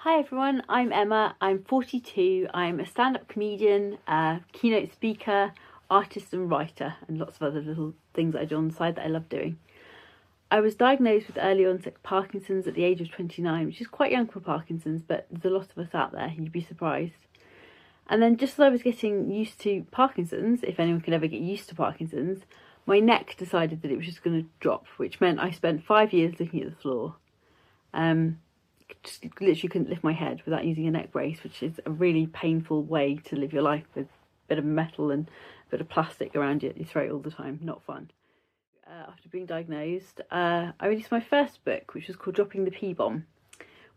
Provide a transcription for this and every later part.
Hi everyone, I'm Emma, I'm 42, I'm a stand-up comedian, keynote speaker, artist and writer, and lots of other little things that I do on the side that I love doing. I was diagnosed with early onset Parkinson's at the age of 29, which is quite young for Parkinson's, but there's a lot of us out there, you'd be surprised. And then just as I was getting used to Parkinson's, if anyone can ever get used to Parkinson's, my neck decided that it was just going to drop, which meant I spent 5 years looking at the floor. Just literally couldn't lift my head without using a neck brace, which is a really painful way to live your life, with a bit of metal and a bit of plastic around your throat all the time. Not fun. After being diagnosed, I released my first book, which was called Dropping the P-Bomb,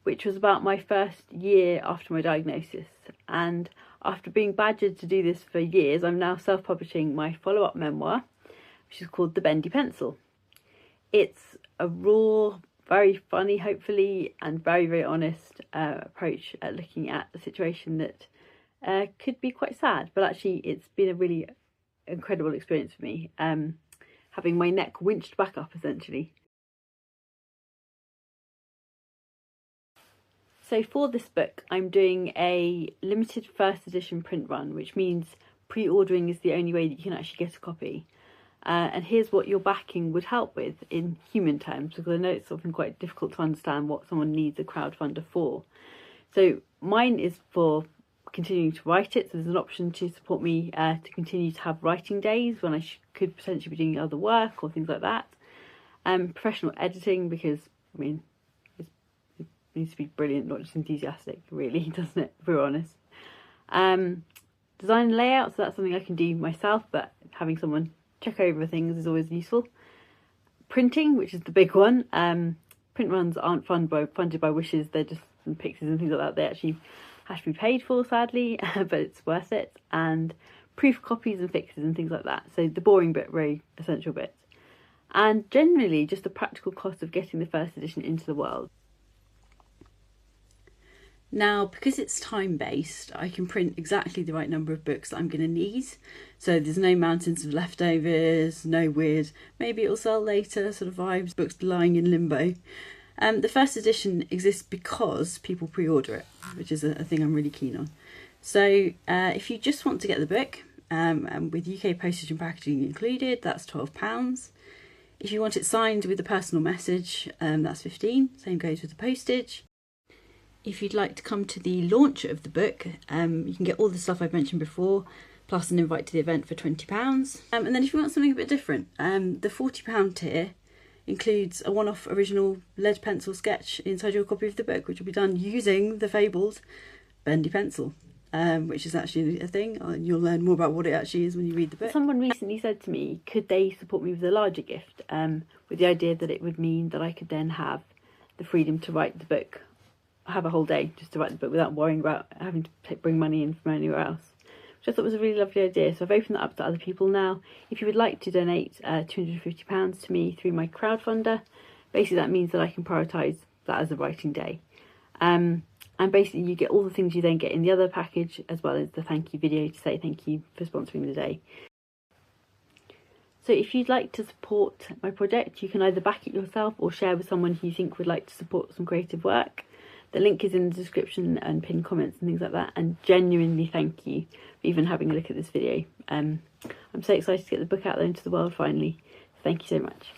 which was about my first year after my diagnosis. And after being badgered to do this for years, I'm now self-publishing my follow-up memoir, which is called The Bendy Pencil. It's a raw, very funny, hopefully, and very, very honest approach at looking at a situation that could be quite sad, but actually it's been a really incredible experience for me, having my neck winched back up, essentially. So for this book, I'm doing a limited first edition print run, which means pre-ordering is the only way that you can actually get a copy. And here's what your backing would help with in human terms, because I know it's often quite difficult to understand what someone needs a crowdfunder for. So mine is for continuing to write it, so there's an option to support me to continue to have writing days when I could potentially be doing other work or things like that. Professional editing, because I mean it needs to be brilliant, not just enthusiastic, really, doesn't it, if we're honest. Design and layout, so that's something I can do myself, but having someone check over things is always useful. Printing, which is the big one. Print runs aren't funded by wishes, they're just some pictures and things like that. They actually have to be paid for, sadly, but it's worth it. And proof copies and fixes and things like that. So the boring bit, very essential bit. And generally just the practical cost of getting the first edition into the world. Now, because it's time-based, I can print exactly the right number of books that I'm going to need. So there's no mountains of leftovers, no weird, maybe it'll sell later sort of vibes, books lying in limbo. The first edition exists because people pre-order it, which is a thing I'm really keen on. So if you just want to get the book, and with UK postage and packaging included, that's £12. If you want it signed with a personal message, that's £15. Same goes with the postage. If you'd like to come to the launch of the book, you can get all the stuff I've mentioned before, plus an invite to the event for £20. And then if you want something a bit different, the £40 tier includes a one-off original lead pencil sketch inside your copy of the book, which will be done using the fabled Bendy Pencil, which is actually a thing. You'll learn more about what it actually is when you read the book. Someone recently said to me, could they support me with a larger gift, with the idea that it would mean that I could then have the freedom to write the book. Have a whole day just to write the book without worrying about having to bring money in from anywhere else, which I thought was a really lovely idea. So I've opened that up to other people now. If you would like to donate £250 to me through my crowdfunder, basically that means that I can prioritise that as a writing day. And basically you get all the things you then get in the other package, as well as the thank you video to say thank you for sponsoring the day. So if you'd like to support my project, you can either back it yourself or share with someone who you think would like to support some creative work. The link is in the description and pinned comments and things like that. And genuinely thank you for even having a look at this video. I'm so excited to get the book out there into the world finally. Thank you so much.